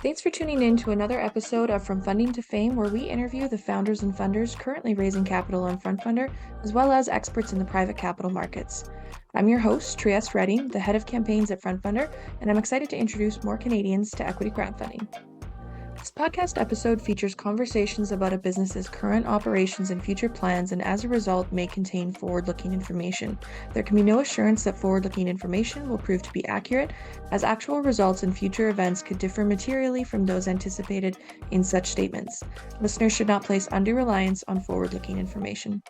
Thanks for tuning in to another episode of From Funding to Fame, where we interview the founders and funders currently raising capital on FrontFundr, as well as experts in the private capital markets. I'm your host, Trieste Redding, the head of campaigns at FrontFundr, and I'm excited to introduce more Canadians to equity crowdfunding. This podcast episode features conversations about a business's current operations and future plans, and as a result, may contain forward-looking information. There can be no assurance that forward-looking information will prove to be accurate, as actual results and future events could differ materially from those anticipated in such statements. Listeners should not place undue reliance on forward-looking information.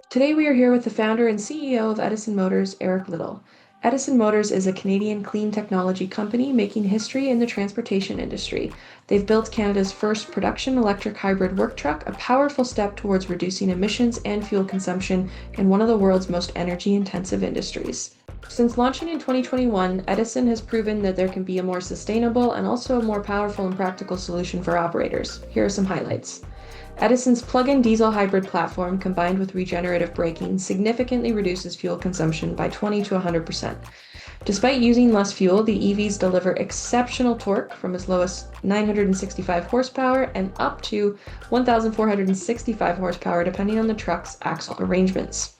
Today we are here with the founder and CEO of Edison Motors, Eric Little. Edison Motors is a Canadian clean technology company making history in the transportation industry. They've built Canada's first production electric hybrid work truck, a powerful step towards reducing emissions and fuel consumption in one of the world's most energy-intensive industries. Since launching in 2021, Edison has proven that there can be a more sustainable and also a more powerful and practical solution for operators. Here are some highlights. Edison's plug-in diesel hybrid platform, combined with regenerative braking, significantly reduces fuel consumption by 20 to 100%. Despite using less fuel, the EVs deliver exceptional torque from as low as 965 horsepower and up to 1,465 horsepower, depending on the truck's axle arrangements.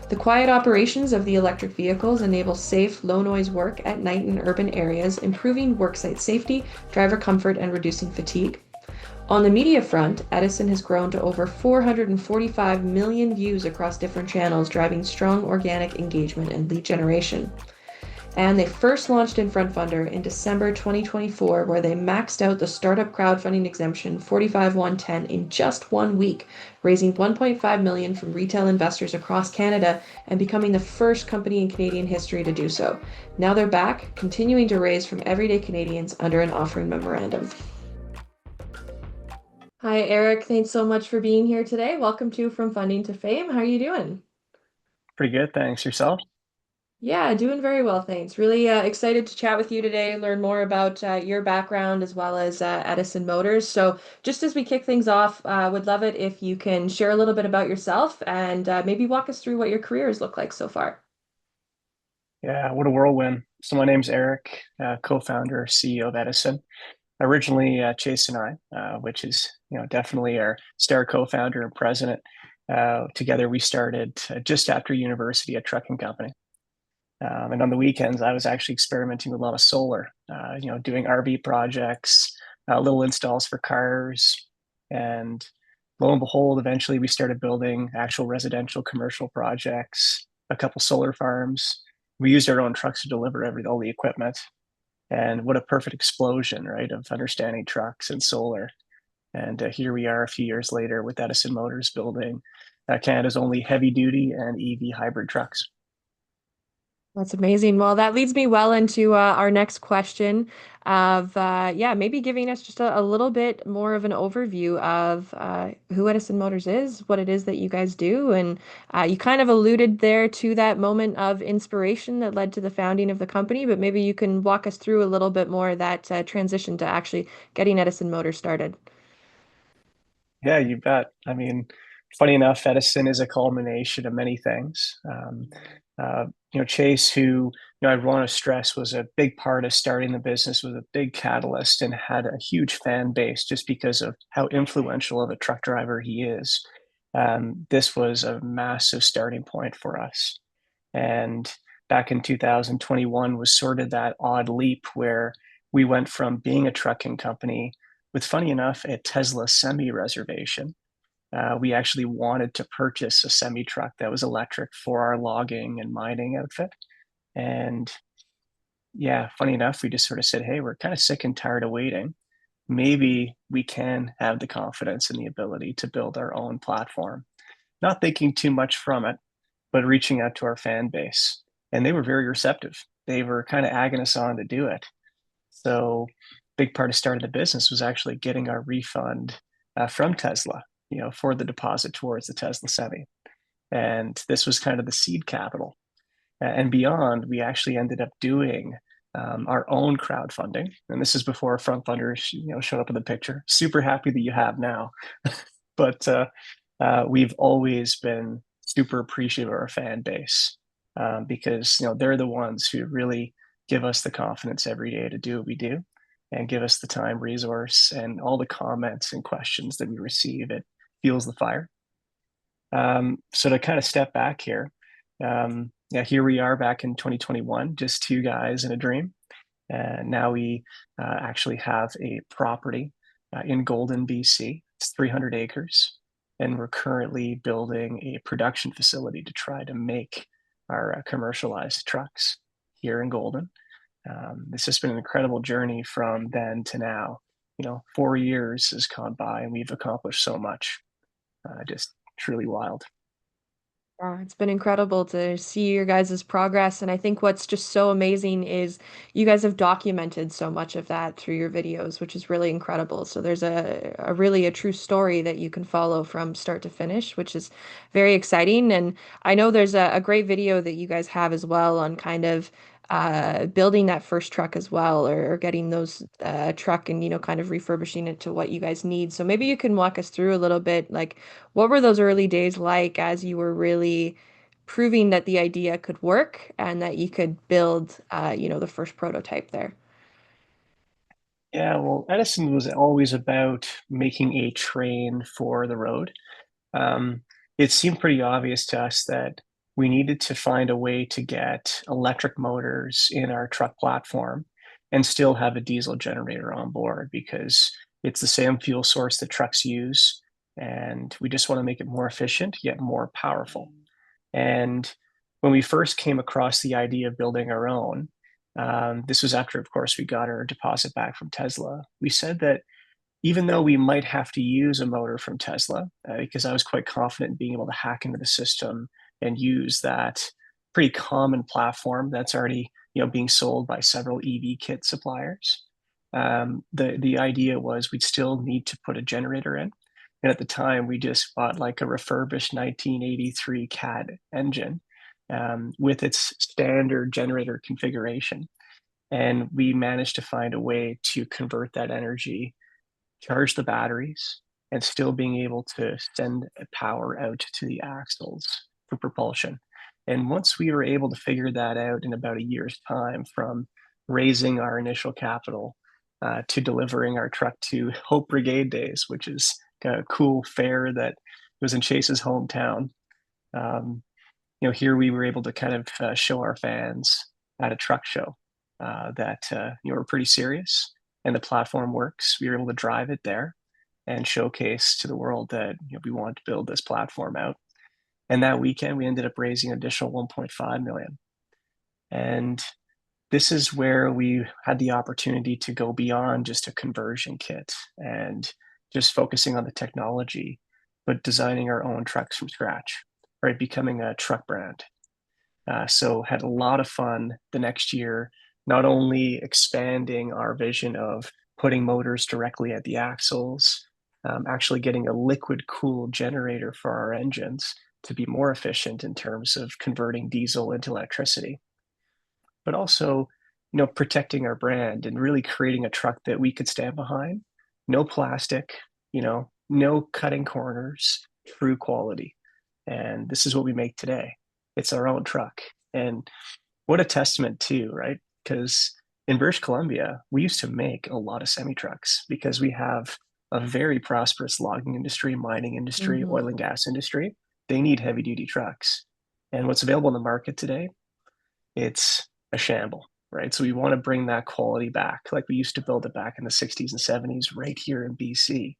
The quiet operations of the electric vehicles enable safe, low-noise work at night in urban areas, improving worksite safety, driver comfort, and reducing fatigue. On the media front, Edison has grown to over 445 million views across different channels, driving strong organic engagement and lead generation. And they first launched in FrontFundr in December 2024, where they maxed out the startup crowdfunding exemption 45110 in just 1 week, raising $1.5 million from retail investors across Canada and becoming the first company in Canadian history to do so. Now they're back, continuing to raise from everyday Canadians under an offering memorandum. Hi, Eric. Thanks so much for being here today. Welcome to From Funding to Fame. How are you doing? Pretty good, thanks. Yourself? Yeah, doing very well, thanks. Really excited to chat with you today, learn more about your background as well as Edison Motors. So, just as we kick things off, would love it if you can share a little bit about yourself and maybe walk us through what your careers look like so far. Yeah, what a whirlwind. So my name's Eric, co-founder, CEO of Edison. Originally, Chase and which is definitely our star co-founder and president. Together, we started just after university a trucking company. And on the weekends, I was actually experimenting with a lot of solar. Doing RV projects, little installs for cars, and lo and behold, eventually we started building actual residential commercial projects, a couple solar farms. We used our own trucks to deliver all the equipment. And what a perfect explosion, right, of understanding trucks and solar. And here we are a few years later with Edison Motors building Canada's only heavy duty and EV hybrid trucks. That's amazing. Well, that leads me well into our next question of, maybe giving us just a little bit more of an overview of who Edison Motors is, what it is that you guys do. And you kind of alluded there to that moment of inspiration that led to the founding of the company, but maybe you can walk us through a little bit more of that transition to actually getting Edison Motors started. Yeah, you bet. I mean, funny enough, Edison is a culmination of many things. Uh, Chase, who I want to stress was a big part of starting the business, was a big catalyst and had a huge fan base just because of how influential of a truck driver he is. This was a massive starting point for us. And back in 2021 was sort of that odd leap where we went from being a trucking company with, funny enough, a Tesla semi reservation. We actually wanted to purchase a semi truck that was electric for our logging and mining outfit. And yeah, funny enough, we just sort of said, hey, we're kind of sick and tired of waiting. Maybe we can have the confidence and the ability to build our own platform. Not thinking too much from it, but reaching out to our fan base. And they were very receptive. They were kind of egging us on to do it. So, big part of starting the business was actually getting our refund from Tesla, for the deposit towards the Tesla Semi. And this was kind of the seed capital. And beyond, we actually ended up doing our own crowdfunding. And this is before FrontFundr, showed up in the picture. Super happy that you have now. But we've always been super appreciative of our fan base because they're the ones who really give us the confidence every day to do what we do. and give us the time, resource, and all the comments and questions that we receive. It fuels the fire. So to kind of step back here, yeah, here we are back in 2021, just two guys in a dream. And now we actually have a property in Golden, BC. It's 300 acres. And we're currently building a production facility to try to make our commercialized trucks here in Golden. It's just been an incredible journey from then to now. 4 years has gone by and we've accomplished so much. Just truly wild. It's been incredible to see your guys' progress. And I think what's just so amazing is you guys have documented so much of that through your videos, which is really incredible. So there's a really a true story that you can follow from start to finish, which is very exciting. And I know there's a great video that you guys have as well on kind of building that first truck as well, or getting those truck and, kind of refurbishing it to what you guys need. So maybe you can walk us through a little bit, like, what were those early days like as you were really proving that the idea could work and that you could build, the first prototype there? Yeah, well, Edison was always about making a train for the road. Um, it seemed pretty obvious to us that we needed to find a way to get electric motors in our truck platform and still have a diesel generator on board because it's the same fuel source that trucks use. And we just want to make it more efficient, yet more powerful. And when we first came across the idea of building our own, this was after, of course, we got our deposit back from Tesla. We said that even though we might have to use a motor from Tesla, because I was quite confident in being able to hack into the system and use that pretty common platform that's already being sold by several EV kit suppliers. The idea was we'd still need to put a generator in. And at the time, we just bought like a refurbished 1983 CAD engine with its standard generator configuration. And we managed to find a way to convert that energy, charge the batteries, and still being able to send power out to the axles for propulsion. And once we were able to figure that out in about a year's time, from raising our initial capital to delivering our truck to Hope Brigade Days, which is a cool fair that was in Chase's hometown. Um, Here we were able to kind of show our fans at a truck show that we're pretty serious and the platform works. We were able to drive it there and showcase to the world that we wanted to build this platform out. And that weekend, we ended up raising an additional 1.5 million. And this is where we had the opportunity to go beyond just a conversion kit and just focusing on the technology, but designing our own trucks from scratch, right? Becoming a truck brand. So had a lot of fun the next year, not only expanding our vision of putting motors directly at the axles, actually getting a liquid cooled generator for our engines to be more efficient in terms of converting diesel into electricity, but also, protecting our brand and really creating a truck that we could stand behind. No plastic, no cutting corners, true quality. And this is what we make today. It's our own truck. And what a testament too, right? Because in British Columbia, we used to make a lot of semi trucks because we have a very prosperous logging industry, mining industry, Hmm. oil and gas industry. They need heavy duty trucks. And what's available in the market today, it's a shamble, right? So we want to bring that quality back, like we used to build it back in the 60s and 70s, right here in BC.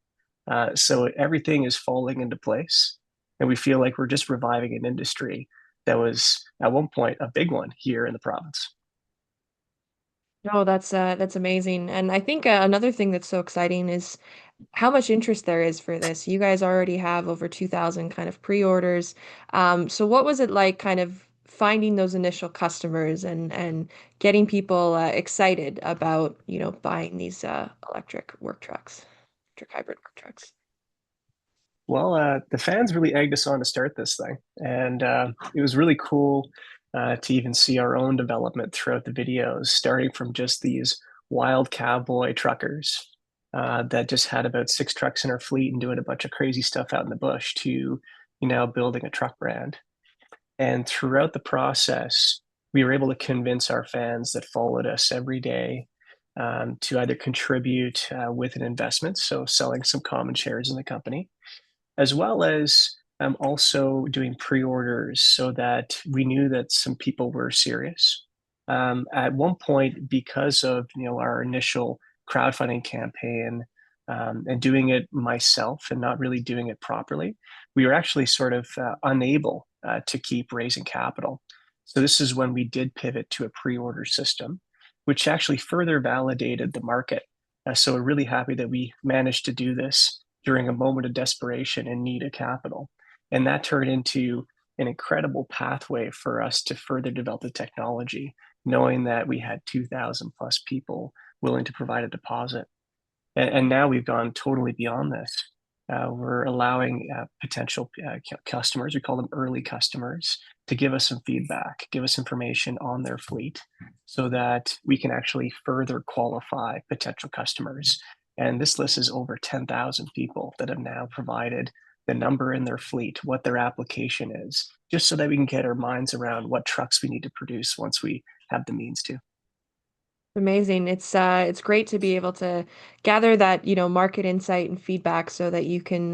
So everything is falling into place, and we feel like we're just reviving an industry that was at one point a big one here in the province. No, that's amazing. And I think another thing that's so exciting is how much interest there is for this. You guys already have over 2,000 kind of pre-orders. So what was it like kind of finding those initial customers and getting people excited about, buying these electric work trucks, electric hybrid work trucks? Well, the fans really egged us on to start this thing, and it was really cool to even see our own development throughout the videos, starting from just these wild cowboy truckers that just had about 6 trucks in our fleet and doing a bunch of crazy stuff out in the bush to now building a truck brand. And throughout the process, we were able to convince our fans that followed us every day to either contribute with an investment, so selling some common shares in the company, as well as also doing pre-orders so that we knew that some people were serious. At one point, because of our initial crowdfunding campaign and doing it myself and not really doing it properly, we were actually sort of unable to keep raising capital. So this is when we did pivot to a pre-order system, which actually further validated the market. So we're really happy that we managed to do this during a moment of desperation and need of capital. And that turned into an incredible pathway for us to further develop the technology, knowing that we had 2,000 plus people willing to provide a deposit. And now we've gone totally beyond this. We're allowing potential customers, we call them early customers, to give us some feedback, give us information on their fleet so that we can actually further qualify potential customers. And this list is over 10,000 people that have now provided the number in their fleet, what their application is, just so that we can get our minds around what trucks we need to produce once we have the means to. Amazing. It's great to be able to gather that, market insight and feedback so that you can,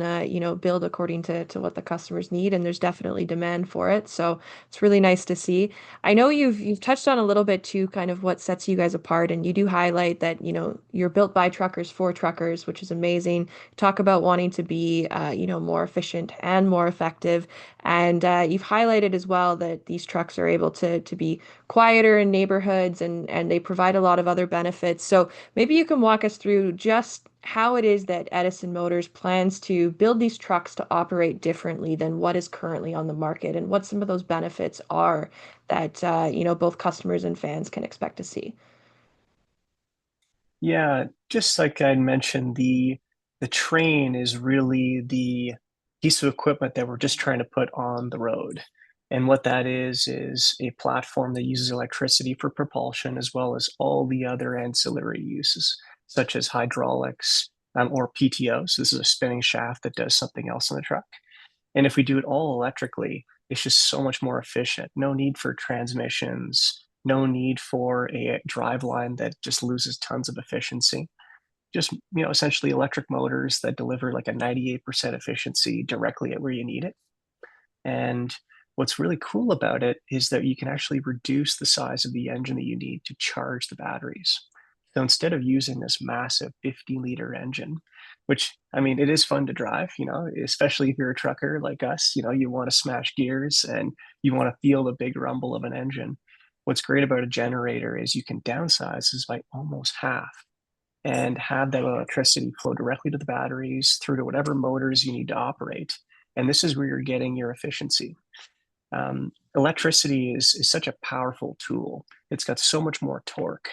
build according to what the customers need, and there's definitely demand for it. So it's really nice to see. I know you've touched on a little bit too, kind of what sets you guys apart, and you do highlight that, you're built by truckers for truckers, which is amazing. Talk about wanting to be, more efficient and more effective. And you've highlighted as well that these trucks are able to be quieter in neighborhoods and they provide a lot of other benefits. So maybe you can walk us through just how it is that Edison Motors plans to build these trucks to operate differently than what is currently on the market and what some of those benefits are that both customers and fans can expect to see. Yeah, just like I mentioned, the train is really the piece of equipment that we're just trying to put on the road. And what that is a platform that uses electricity for propulsion, as well as all the other ancillary uses, such as hydraulics or PTO. So this is a spinning shaft that does something else in the truck. And if we do it all electrically, it's just so much more efficient. No need for transmissions, no need for a drive line that just loses tons of efficiency. Just, essentially electric motors that deliver like a 98% efficiency directly at where you need it. And what's really cool about it is that you can actually reduce the size of the engine that you need to charge the batteries. So instead of using this massive 50-liter engine, which I mean, it is fun to drive, especially if you're a trucker like us, you want to smash gears and you want to feel the big rumble of an engine. What's great about a generator is you can downsize this by almost half and have that electricity flow directly to the batteries through to whatever motors you need to operate. And this is where you're getting your efficiency. Electricity is such a powerful tool. It's got so much more torque.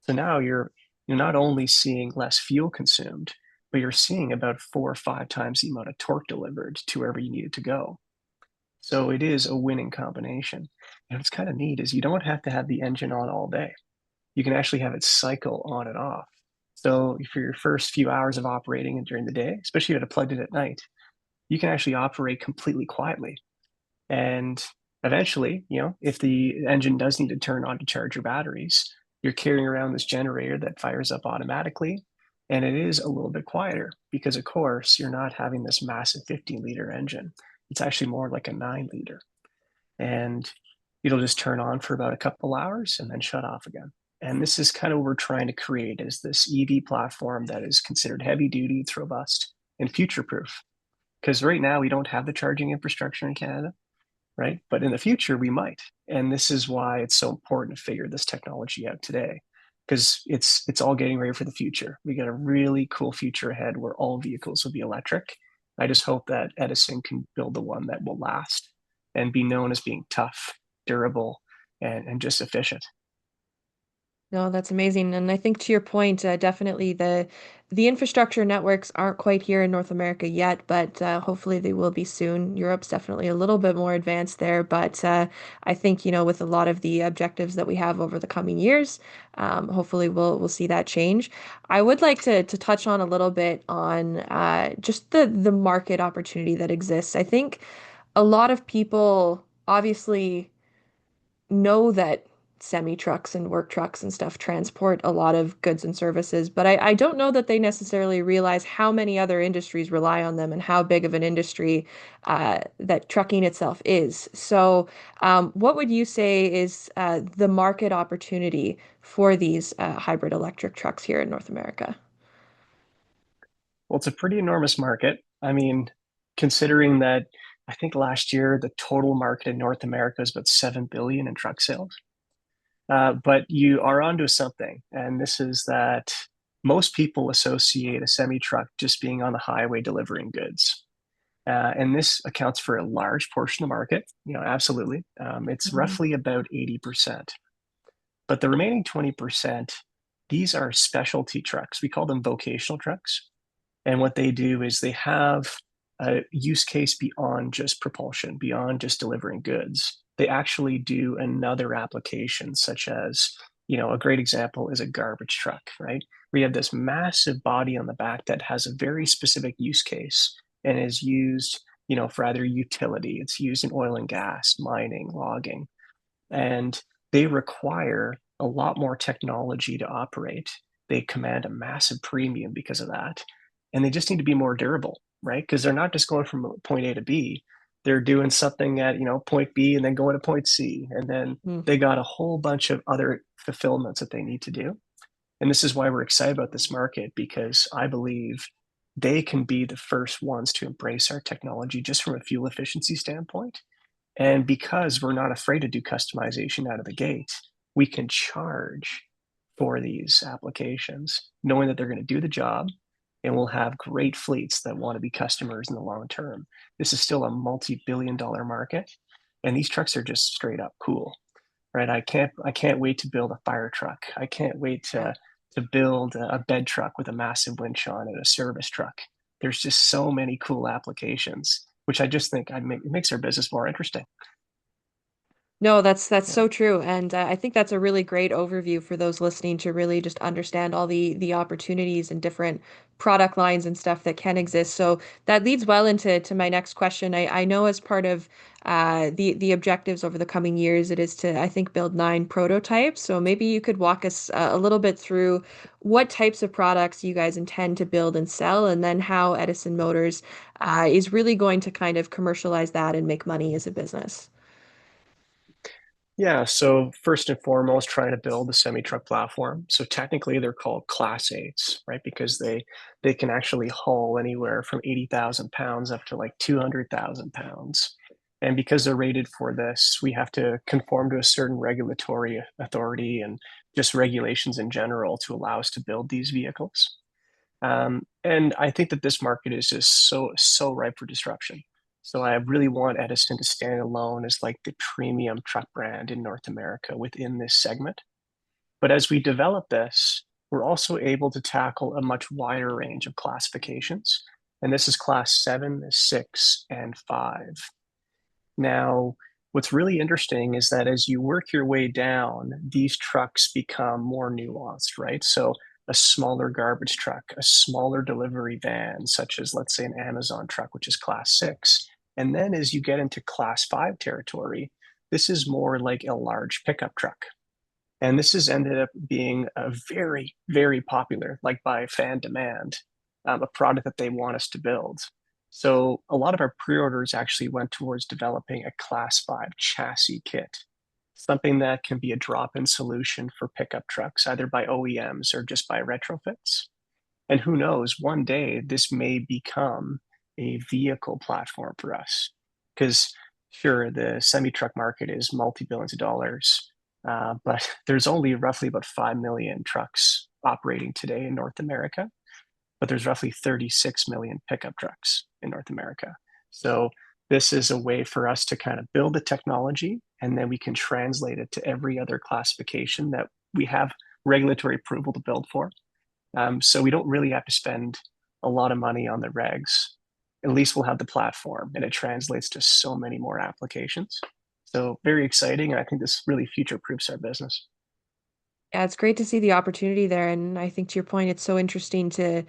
So now you're not only seeing less fuel consumed, but you're seeing about 4 or 5 times the amount of torque delivered to wherever you need it to go. So it is a winning combination. And what's kind of neat is you don't have to have the engine on all day. You can actually have it cycle on and off. So for your first few hours of operating and during the day, especially if you had it plugged in at night, you can actually operate completely quietly. And eventually, if the engine does need to turn on to charge your batteries, you're carrying around this generator that fires up automatically. And it is a little bit quieter because, of course, you're not having this massive 15-liter engine. It's actually more like a 9-liter. And it'll just turn on for about a couple hours and then shut off again. And this is kind of what we're trying to create is this EV platform that is considered heavy duty, it's robust, and future proof. Because right now we don't have the charging infrastructure in Canada, right? But in the future, we might. And this is why it's so important to figure this technology out today, because it's all getting ready for the future. We got a really cool future ahead where all vehicles will be electric. I just hope that Edison can build the one that will last and be known as being tough, durable, and just efficient. No, that's amazing. And I think to your point, definitely the infrastructure networks aren't quite here in North America yet, but hopefully they will be soon. Europe's definitely a little bit more advanced there, but I think, with a lot of the objectives that we have over the coming years, hopefully we'll see that change. I would like to touch on a little bit on just the market opportunity that exists. I think a lot of people obviously know that semi trucks and work trucks and stuff transport a lot of goods and services, but I don't know that they necessarily realize how many other industries rely on them and how big of an industry that trucking itself is. So, what would you say is the market opportunity for these hybrid electric trucks here in North America? Well, it's a pretty enormous market. I mean, considering that I think last year the total market in North America is about 7 billion in truck sales. But you are onto something, and this is that most people associate a semi truck just being on the highway delivering goods. And this accounts for a large portion of the market, absolutely. It's Mhm. roughly about 80%. But the remaining 20%, these are specialty trucks. We call them vocational trucks. And what they do is they have a use case beyond just propulsion, beyond just delivering goods. They actually do another application, such as, a great example is a garbage truck, right? We have this massive body on the back that has a very specific use case and is used, for either utility. It's used in oil and gas, mining, logging, and they require a lot more technology to operate. They command a massive premium because of that. And they just need to be more durable, right? Because they're not just going from point A to B. They're doing something at, point B and then going to point C. And then Mm. they got a whole bunch of other fulfillments that they need to do. And this is why we're excited about this market, because I believe they can be the first ones to embrace our technology just from a fuel efficiency standpoint. And because we're not afraid to do customization out of the gate, we can charge for these applications, knowing that they're going to do the job, and we'll have great fleets that want to be customers in the long term. This is still a multi-billion-dollar market, and these trucks are just straight up cool, right? I can't wait to build a fire truck. I can't wait Yeah. to build a bed truck with a massive winch on it, a service truck. There's just so many cool applications, which I just think it makes our business more interesting. No, that's Yeah. so true, and I think that's a really great overview for those listening to really just understand all the opportunities and different product lines and stuff that can exist. So that leads well into my next question. I know as part of the objectives over the coming years, it is to I think build 9 prototypes. So maybe you could walk us a little bit through what types of products you guys intend to build and sell, and then how Edison Motors is really going to kind of commercialize that and make money as a business. Yeah, so first and foremost, trying to build a semi-truck platform. So technically they're called Class 8s, right? Because they can actually haul anywhere from 80,000 pounds up to like 200,000 pounds. And because they're rated for this, we have to conform to a certain regulatory authority and just regulations in general to allow us to build these vehicles. And I think that this market is just so ripe for disruption. So I really want Edison to stand alone as like the premium truck brand in North America within this segment. But as we develop this, we're also able to tackle a much wider range of classifications. And this is class 7, 6, and 5. Now, what's really interesting is that as you work your way down, these trucks become more nuanced, right? So a smaller garbage truck, a smaller delivery van, such as, let's say, an Amazon truck, which is class 6. And then as you get into class 5 territory, this is more like a large pickup truck. And this has ended up being a very, very popular, like by fan demand, a product that they want us to build. So a lot of our pre-orders actually went towards developing a class 5 chassis kit, something that can be a drop-in solution for pickup trucks, either by OEMs or just by retrofits. And who knows, one day this may become a vehicle platform for us. Because sure, the semi-truck market is multi-billions of dollars, but there's only roughly about 5 million trucks operating today in North America, but there's roughly 36 million pickup trucks in North America. So this is a way for us to kind of build the technology, and then we can translate it to every other classification that we have regulatory approval to build for. So we don't really have to spend a lot of money on the regs. At least we'll have the platform, and it translates to so many more applications. So very exciting, and I think this really future proofs our business. Yeah, it's great to see the opportunity there. And I think to your point, it's so interesting to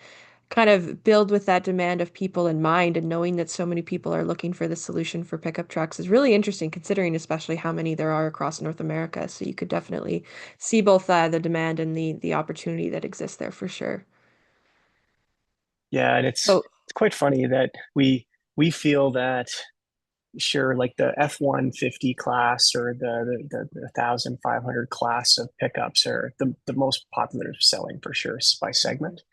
kind of build with that demand of people in mind, and knowing that so many people are looking for the solution for pickup trucks is really interesting, considering especially how many there are across North America. So you could definitely see both the demand and the opportunity that exists there for sure. Yeah, and So it's quite funny that we feel that sure, like the F-150 class or the 1,500 class of pickups are the most popular selling for sure by segment.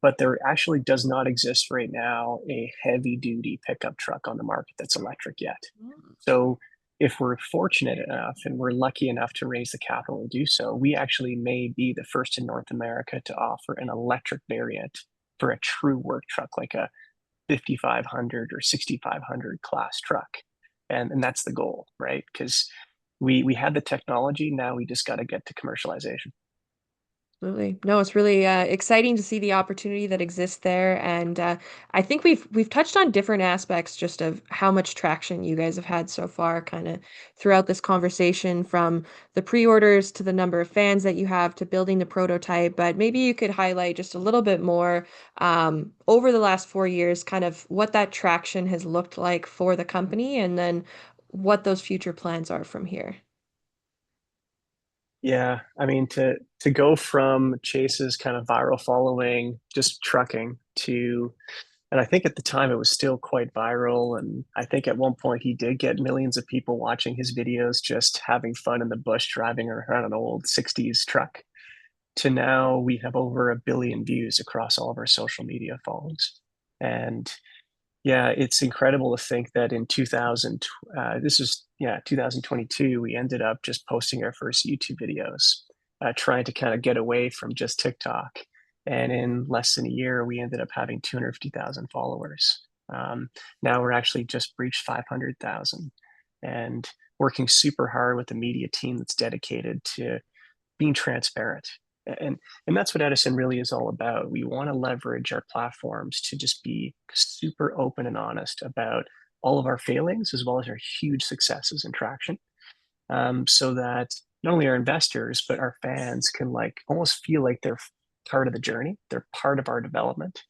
But there actually does not exist right now a heavy duty pickup truck on the market that's electric yet. So if we're fortunate enough and we're lucky enough to raise the capital to do so, we actually may be the first in North America to offer an electric variant for a true work truck, like a 5,500 or 6,500 class truck. And that's the goal, right? Because we had the technology, now we just got to get to commercialization. absolutely. No, it's really exciting to see the opportunity that exists there, and I think we've touched on different aspects just of how much traction you guys have had so far, kind of throughout this conversation, from the pre-orders to the number of fans that you have to building the prototype. But maybe you could highlight just a little bit more over the last 4 years, kind of what that traction has looked like for the company, and then what those future plans are from here. Yeah, I mean to go from Chase's kind of viral following, just trucking to, and I think at the time it was still quite viral, and I think at one point he did get millions of people watching his videos, just having fun in the bush driving around an old 60s truck. To now we have over 1 billion views across all of our social media followings. And yeah, it's incredible to think that in 2000, this is, yeah, 2022, we ended up just posting our first YouTube videos, trying to kind of get away from just TikTok. And in less than a year, we ended up having 250,000 followers. Now we're actually just breached 500,000 and working super hard with the media team that's dedicated to being transparent. And and that's what Edison really is all about. We want to leverage our platforms to just be super open and honest about all of our failings as well as our huge successes and traction, so that not only our investors but our fans can like almost feel like they're part of the journey. They're part of our development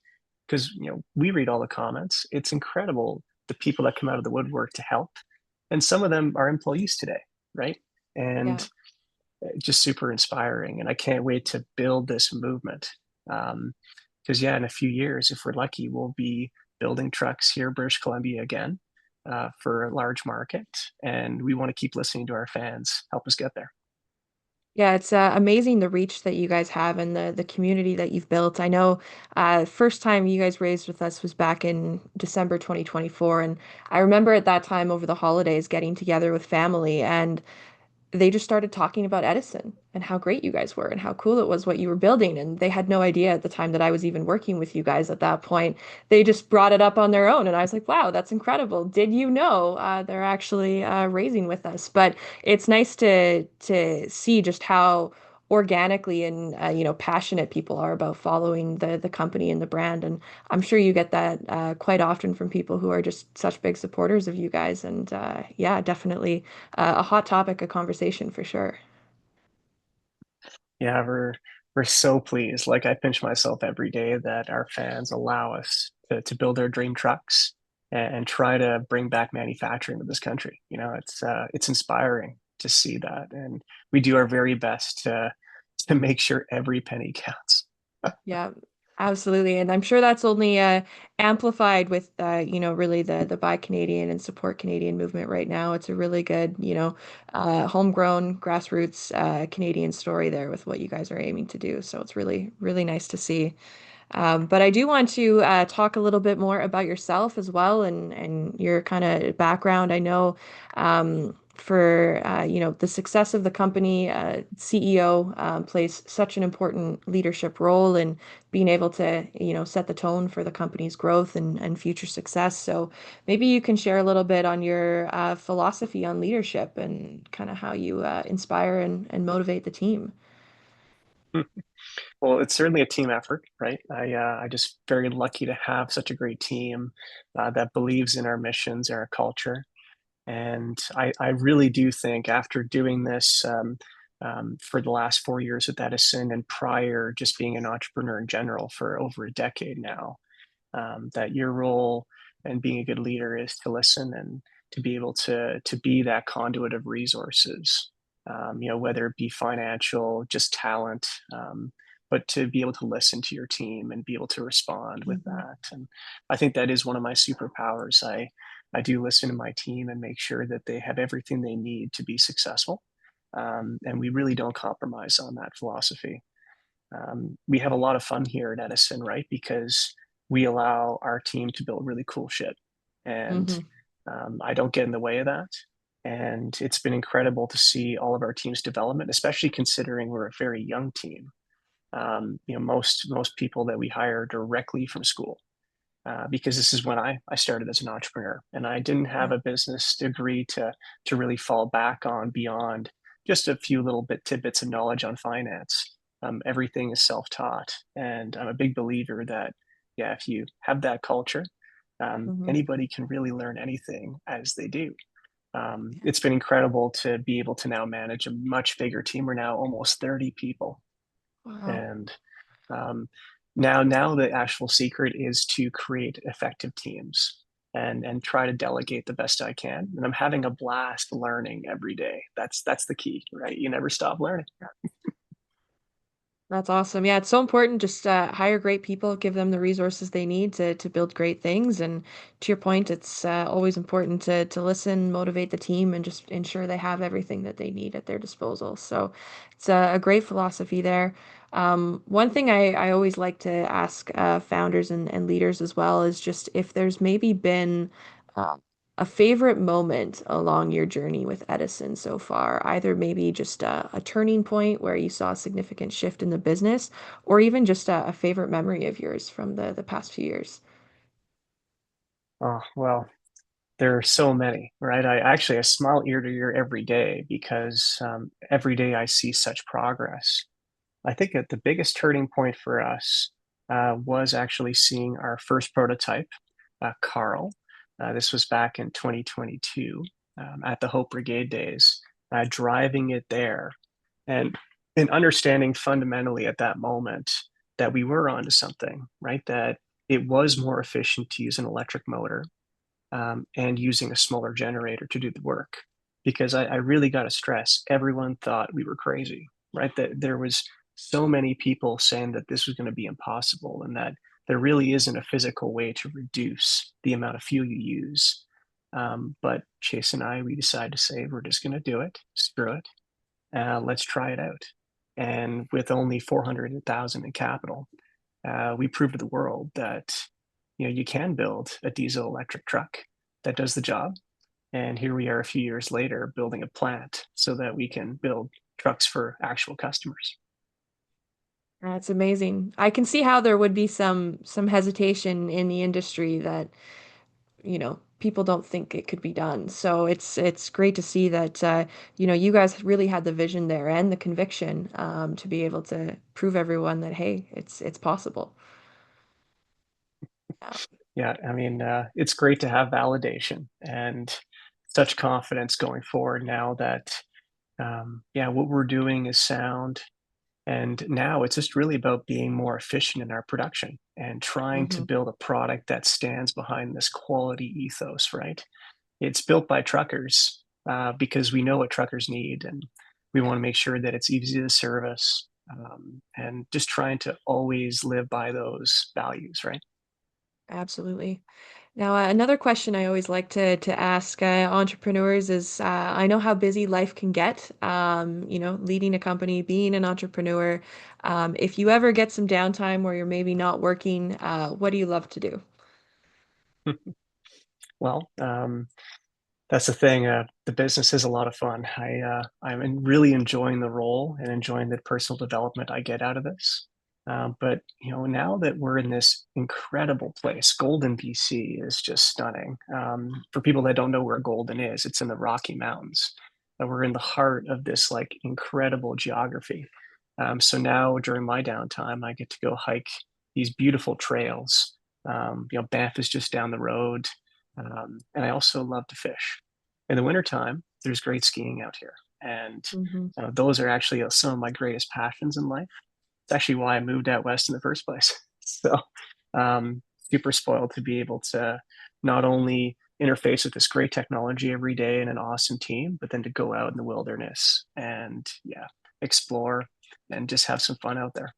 because we read all the comments. It's incredible the people that come out of the woodwork to help, and some of them are employees today, right? Yeah. And just super inspiring. And I can't wait to build this movement. Because, yeah, in a few years, if we're lucky, we'll be building trucks here in British Columbia again for a large market. And we want to keep listening to our fans, help us get there. Yeah, it's amazing the reach that you guys have and the community that you've built. I know first time you guys raised with us was back in December 2024, and I remember at that time over the holidays getting together with family, and they just started talking about Edison and how great you guys were and how cool it was what you were building. And they had no idea at the time that I was even working with you guys at that point. They just brought it up on their own. And I was like, wow, that's incredible. Did you know they're actually raising with us? But it's nice to see just how organically and passionate people are about following the company and the brand. And I'm sure you get that quite often from people who are just such big supporters of you guys. And yeah, definitely a hot topic of conversation for sure. Yeah, we're so pleased. Like I pinch myself every day that our fans allow us to build their dream trucks and try to bring back manufacturing to this country. It's inspiring to see that, and we do our very best to make sure every penny counts. Yeah, absolutely. And I'm sure that's only amplified with really the Buy Canadian and Support Canadian movement right now. It's a really good, homegrown grassroots Canadian story there with what you guys are aiming to do. So it's really, really nice to see. But I do want to talk a little bit more about yourself as well, and your kind of background. I know for the success of the company, CEO plays such an important leadership role in being able to set the tone for the company's growth and future success. So maybe you can share a little bit on your philosophy on leadership and kind of how you inspire and motivate the team. Well, it's certainly a team effort, right? I just very lucky to have such a great team that believes in our missions, our culture. And I really do think after doing this, for the last 4 years with Edison, and prior just being an entrepreneur in general for over a decade now. That your role and being a good leader is to listen and to be able to be that conduit of resources, whether it be financial, just talent, but to be able to listen to your team and be able to respond with Mhm. that. And I think that is one of my superpowers. I do listen to my team and make sure that they have everything they need to be successful. And we really don't compromise on that philosophy. We have a lot of fun here at Edison, right? Because we allow our team to build really cool shit. And Mhm. I don't get in the way of that. And it's been incredible to see all of our team's development, especially considering we're a very young team. Most people that we hire directly from school, because this is when I started as an entrepreneur, and I didn't have Yeah. a business degree to really fall back on beyond just a few little tidbits of knowledge on finance. Everything is self-taught, and I'm a big believer that, yeah, if you have that culture, Mhm. anybody can really learn anything as they do. It's been incredible to be able to now manage a much bigger team. We're now almost 30 people, Wow. and um, now the actual secret is to create effective teams and try to delegate the best I can. And I'm having a blast learning every day. That's the key, right? You never stop learning. That's awesome. Yeah, it's so important. Just hire great people, give them the resources they need to build great things. And to your point, it's always important to listen, motivate the team, and just ensure they have everything that they need at their disposal. So it's a great philosophy there. One thing I always like to ask founders and leaders as well is just if there's maybe been uh, a favorite moment along your journey with Edison so far, either maybe just a turning point where you saw a significant shift in the business, or even just a favorite memory of yours from the past few years. Oh, well, there are so many, right? I smile ear to ear every day because every day I see such progress. I think that the biggest turning point for us was actually seeing our first prototype, Carl. This was back in 2022 at the Hope Brigade days, driving it there and understanding fundamentally at that moment that we were onto something, right? That it was more efficient to use an electric motor and using a smaller generator to do the work. Because I really got to stress, everyone thought we were crazy, right? That there was so many people saying that this was going to be impossible and that there really isn't a physical way to reduce the amount of fuel you use. But Chase and I, we decided to say, we're just going to do it. Screw it. Let's try it out. And with only 400,000 in capital, we proved to the world that you can build a diesel electric truck that does the job. And here we are a few years later building a plant so that we can build trucks for actual customers. That's amazing. I can see how there would be some hesitation in the industry that, people don't think it could be done. So it's great to see that you guys really had the vision there and the conviction to be able to prove everyone that hey, it's possible. Yeah. Yeah, I mean, it's great to have validation and such confidence going forward now that, yeah, what we're doing is sound. And now it's just really about being more efficient in our production and trying to Hmm. build a product that stands behind this quality ethos, right? It's built by truckers because we know what truckers need, and we want to make sure that it's easy to service, and just trying to always live by those values, right? Absolutely. Now, another question I always like to ask entrepreneurs is, I know how busy life can get. Leading a company, being an entrepreneur. If you ever get some downtime where you're maybe not working, what do you love to do? Well, that's the thing. The business is a lot of fun. I'm really enjoying the role and enjoying the personal development I get out of this. But now that we're in this incredible place, Golden, BC is just stunning. For people that don't know where Golden is, it's in the Rocky Mountains. We're in the heart of this like incredible geography. So now during my downtime, I get to go hike these beautiful trails. Banff is just down the road. And I also love to fish. In the wintertime, there's great skiing out here. And Hmm. those are actually some of my greatest passions in life. It's actually why I moved out west in the first place. So super spoiled to be able to not only interface with this great technology every day and an awesome team, but then to go out in the wilderness and yeah, explore and just have some fun out there.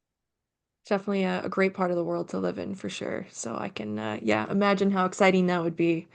Definitely a great part of the world to live in for sure. So I can, yeah, imagine how exciting that would be.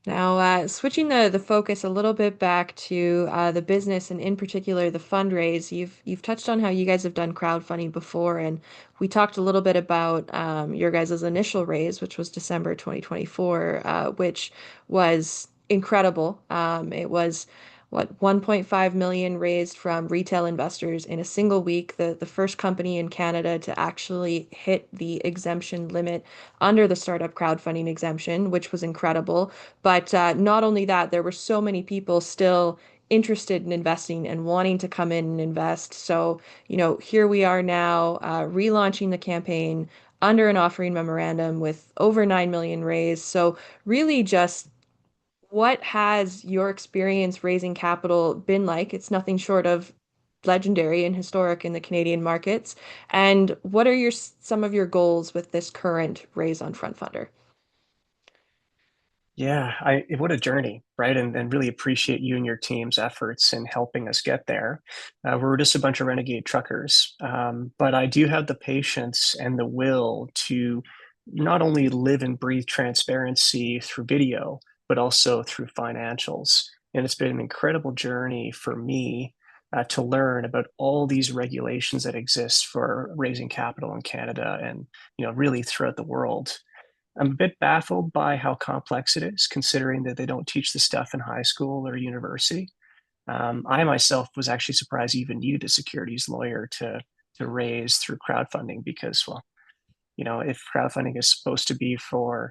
Now, switching the focus a little bit back to the business and in particular the fundraise, you've touched on how you guys have done crowdfunding before, and we talked a little bit about your guys' initial raise, which was December 2024, which was incredible. It was what 1.5 million raised from retail investors in a single week, the first company in Canada to actually hit the exemption limit under the startup crowdfunding exemption, which was incredible. But not only that, there were so many people still interested in investing and wanting to come in and invest. So, here we are now relaunching the campaign under an offering memorandum with over 9 million raised. So, really just what has your experience raising capital been like? It's nothing short of legendary and historic in the Canadian markets. And what are some of your goals with this current raise on FrontFundr? Yeah, what a journey, right? And really appreciate you and your team's efforts in helping us get there. We're just a bunch of renegade truckers, but I do have the patience and the will to not only live and breathe transparency through video, but also through financials. And it's been an incredible journey for me to learn about all these regulations that exist for raising capital in Canada and really throughout the world. I'm a bit baffled by how complex it is, considering that they don't teach the stuff in high school or university. I myself was actually surprised you even needed a securities lawyer to raise through crowdfunding because, well, if crowdfunding is supposed to be for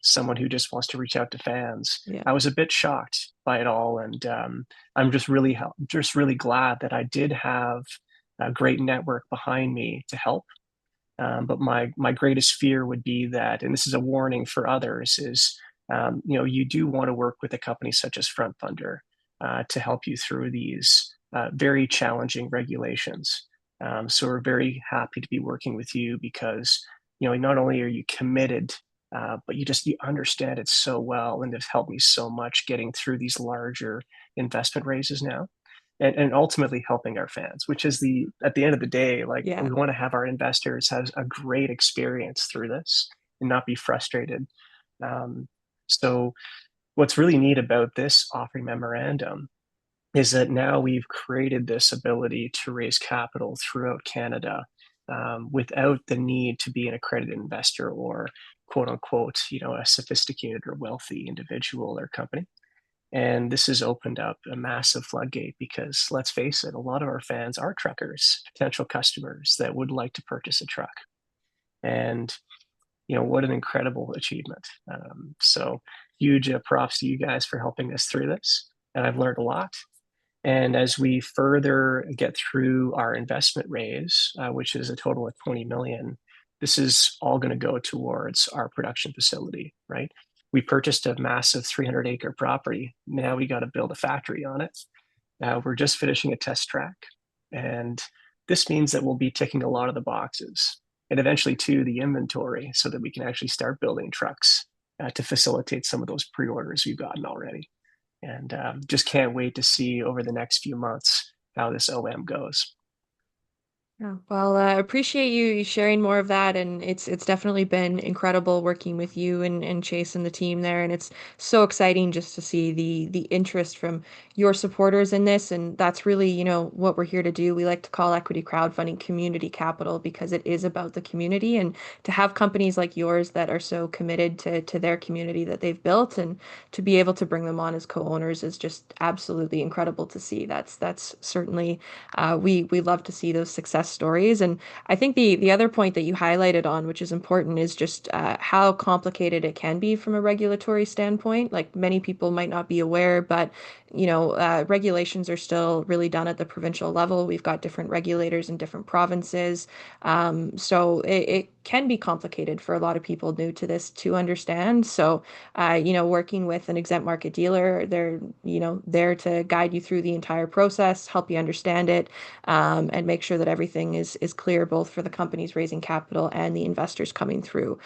someone who just wants to reach out to fans, Yeah. I was a bit shocked by it all, and I'm just really glad that I did have a great network behind me to help. But my greatest fear would be that, and this is a warning for others, is you do want to work with a company such as FrontFundr to help you through these very challenging regulations. So we're very happy to be working with you because not only are you committed, but you understand it so well and have helped me so much getting through these larger investment raises now and ultimately helping our fans, which is the at the end of the day, like Yeah. we want to have our investors have a great experience through this and not be frustrated. Um, so what's really neat about this offering memorandum is that now we've created this ability to raise capital throughout Canada without the need to be an accredited investor or quote unquote, a sophisticated or wealthy individual or company. And this has opened up a massive floodgate because let's face it, a lot of our fans are truckers, potential customers that would like to purchase a truck. And, what an incredible achievement. So huge props to you guys for helping us through this. And I've learned a lot. And as we further get through our investment raise, which is a total of 20 million, this is all going to go towards our production facility, right? We purchased a massive 300-acre property. Now we got to build a factory on it. We're just finishing a test track. And this means that we'll be ticking a lot of the boxes and eventually to the inventory so that we can actually start building trucks to facilitate some of those pre-orders we've gotten already. And just can't wait to see over the next few months how this OM goes. Yeah. Well, I appreciate you sharing more of that, and it's definitely been incredible working with you and Chase and the team there, and it's so exciting just to see the interest from your supporters in this, and that's really, what we're here to do. We like to call equity crowdfunding community capital because it is about the community, and to have companies like yours that are so committed to their community that they've built, and to be able to bring them on as co-owners is just absolutely incredible to see. That's certainly we love to see those success stories. And I think the other point that you highlighted on, which is important, is just how complicated it can be from a regulatory standpoint. Like many people might not be aware, but regulations are still really done at the provincial level. We've got different regulators in different provinces, so it can be complicated for a lot of people new to this to understand. So, working with an exempt market dealer, they're, there to guide you through the entire process, help you understand it, and make sure that everything is clear both for the companies raising capital and the investors coming through.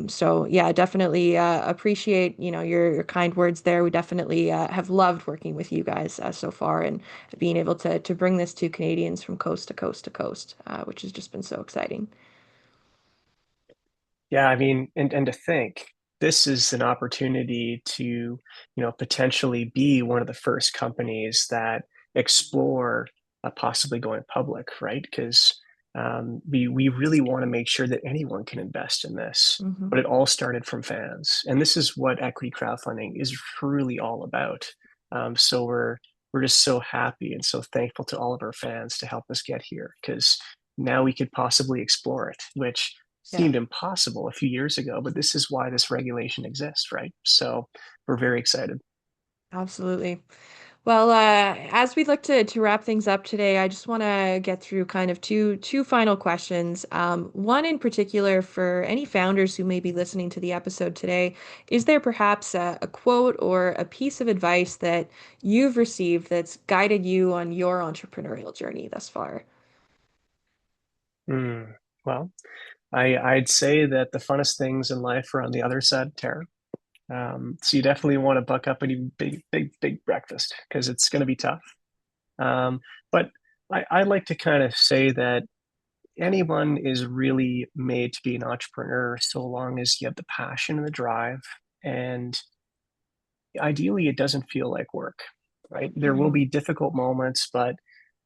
So yeah, definitely appreciate, your kind words there. We definitely have loved working with you guys so far and being able to bring this to Canadians from coast to coast to coast, which has just been so exciting. Yeah, I mean, and to think this is an opportunity to, potentially be one of the first companies that explore possibly going public, right? Because we really want to make sure that anyone can invest in this. Hmm. But it all started from fans, and this is what equity crowdfunding is truly all about. So we're just so happy and so thankful to all of our fans to help us get here because now we could possibly explore it, which Yeah, seemed impossible a few years ago, but this is why this regulation exists, right? So we're very excited. absolutely. Well, as we look to wrap things up today, I just want to get through kind of two final questions. One in particular for any founders who may be listening to the episode today, is there perhaps a quote or a piece of advice that you've received that's guided you on your entrepreneurial journey thus far? Mm, well, I'd say that the funnest things in life are on the other side of terror. So you definitely want to buck up and eat big, big, big breakfast because it's going to be tough. But I like to kind of say that anyone is really made to be an entrepreneur so long as you have the passion and the drive. And ideally, it doesn't feel like work, right? There will Hmm. be difficult moments, but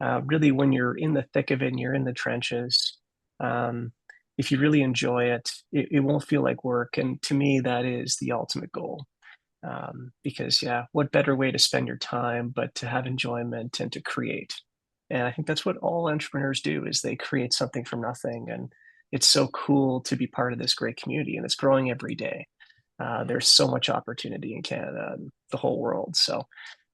really, when you're in the thick of it and you're in the trenches, um, if you really enjoy it, it won't feel like work. And to me, that is the ultimate goal. Because, yeah, what better way to spend your time but to have enjoyment and to create? And I think that's what all entrepreneurs do is they create something from nothing. And it's so cool to be part of this great community, and it's growing every day. There's so much opportunity in Canada and the whole world. So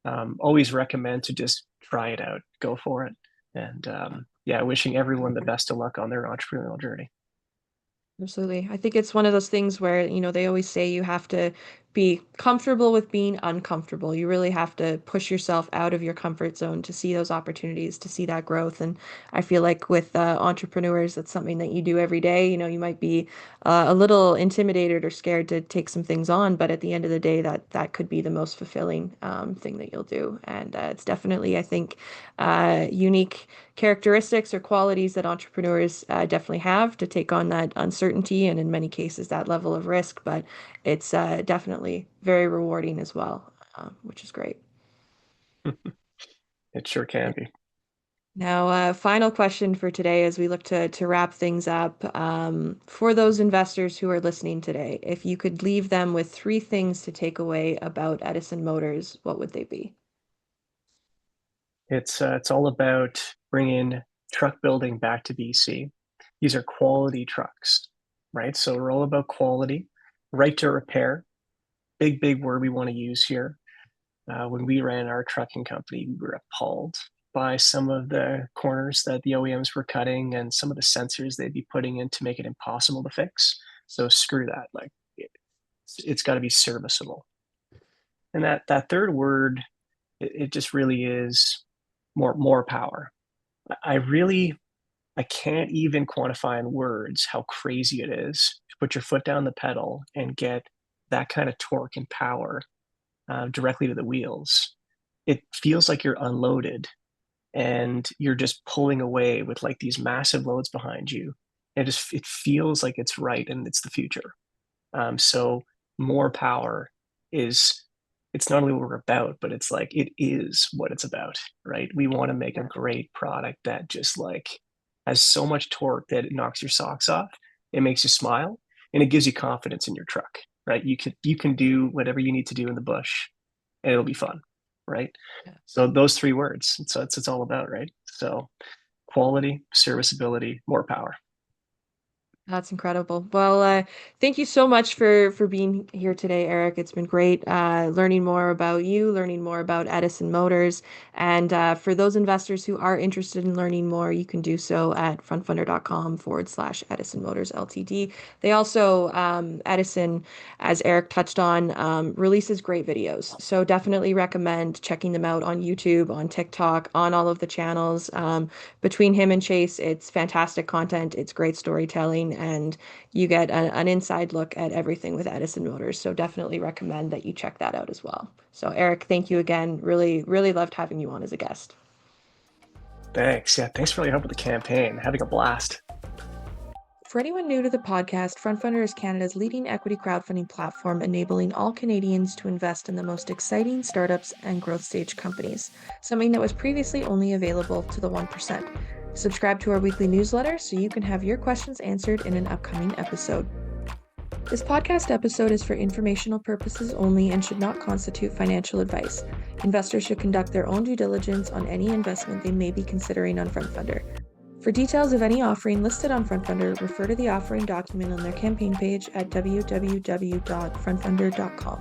always recommend to just try it out, go for it. And yeah, wishing everyone the best of luck on their entrepreneurial journey. Absolutely. I think it's one of those things where, they always say you have to be comfortable with being uncomfortable. You really have to push yourself out of your comfort zone to see those opportunities, to see that growth. And I feel like with entrepreneurs, that's something that you do every day. You might be a little intimidated or scared to take some things on, but at the end of the day, that could be the most fulfilling thing that you'll do. And it's definitely, I think, unique characteristics or qualities that entrepreneurs definitely have to take on that uncertainty and in many cases that level of risk, but it's definitely very rewarding as well, which is great. It sure can be. Now, final question for today as we look to wrap things up. For those investors who are listening today, if you could leave them with three things to take away about Edison Motors, what would they be? It's all about bringing truck building back to BC. These are quality trucks, right? So we're all about quality, right to repair. Big, big word we want to use here. When we ran our trucking company, we were appalled by some of the corners that the OEMs were cutting and some of the sensors they'd be putting in to make it impossible to fix. So screw that. Like it's got to be serviceable. And that third word, it just really is more power. I really I can't even quantify in words how crazy it is to put your foot down the pedal and get that kind of torque and power directly to the wheels. It feels like you're unloaded and you're just pulling away with like these massive loads behind you. It feels like it's right and it's the future. So more power is it's not only what we're about, but it's like it is what it's about, right? We want to make a Yeah. great product that just like has so much torque that it knocks your socks off. It makes you smile and it gives you confidence in your truck, right? You can do whatever you need to do in the bush and it'll be fun, right? Yeah. So those three words, so it's all about, right? So quality, serviceability, more power. That's incredible. Well, thank you so much for being here today, Eric. It's been great learning more about you, learning more about Edison Motors. And for those investors who are interested in learning more, you can do so at frontfundr.com/Edison Motors Ltd. They also, Edison, as Eric touched on, releases great videos. So definitely recommend checking them out on YouTube, on TikTok, on all of the channels. Between him and Chase, it's fantastic content. It's great storytelling, and you get an inside look at everything with Edison Motors. So definitely recommend that you check that out as well. So Eric, thank you again. Really, really loved having you on as a guest. Thanks. Yeah, thanks for all your help with the campaign. Having a blast. For anyone new to the podcast, FrontFundr is Canada's leading equity crowdfunding platform, enabling all Canadians to invest in the most exciting startups and growth stage companies, something that was previously only available to the 1%. Subscribe to our weekly newsletter so you can have your questions answered in an upcoming episode. This podcast episode is for informational purposes only and should not constitute financial advice. Investors should conduct their own due diligence on any investment they may be considering on FrontFundr. For details of any offering listed on FrontFundr, refer to the offering document on their campaign page at www.frontfundr.com.